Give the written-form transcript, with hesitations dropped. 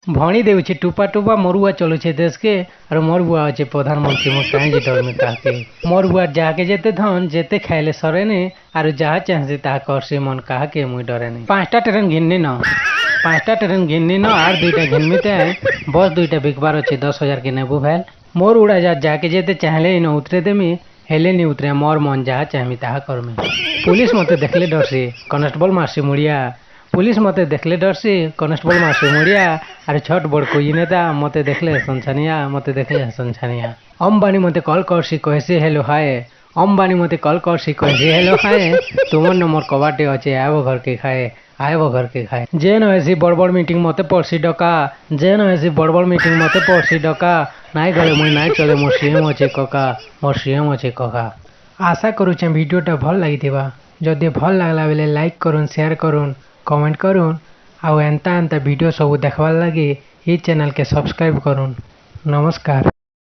भणी देउछे टुपा टुपा मोरुआ चलुछे देश के और मोर बुआ अच्छे प्रधानमंत्री मो कहीं डर में कहके मोर बुआ जाके जेते धन जेते खाइले सरे ने और जहाँ चाहसे ता करसे मन कहा के मुई डरे नहीं। 5टा ट्रेन घिनने न 5टा ट्रेन घिनने न और 2टा घिनमिते बस 2टा बिकबार अच्छे 10,000 के नेबू भैल मोर उड़ा जा जाके जेते चाहले न उतरे देमी हेले नहीं उतरे मोर मन जहाँ चाहमी ताहा कर में। पुलिस मते देखले डर से कनेस्टेबल मारसी मुड़िया पुलिस मते देखले डर से कनेस्टेबल मारसी मुड़िया अरे छठ बड़ कोई नेता मते देखले संछानिया मते देखले संछानिया। अंबानी मते कॉल करसी कहसे हेलो हाय अंबानी मते कॉल करसी कहसे हेलो हाय तुमर नंबर कबाटे अच्छे आबो घर के खाए आबो घर के खाए जे न ऐसी बड़ बड़ मीटिंग मते पड़सी डका जे न ऐसी बड़ बड़ मीटिंग मते पड़सी डका नाई गले मुई नाई चले मोर सीएम अच्छे कका मोर सीएम अच्छे कका। आशा करुचे भिडियोटा भल लागिथिबा जदि भल लागला बेले लाइक करूँ शेयर करूँ कमेंट करूँ आउ एंता एंता वीडियो सब देखवार लगी ये चैनल के सब्सक्राइब करूँ। नमस्कार।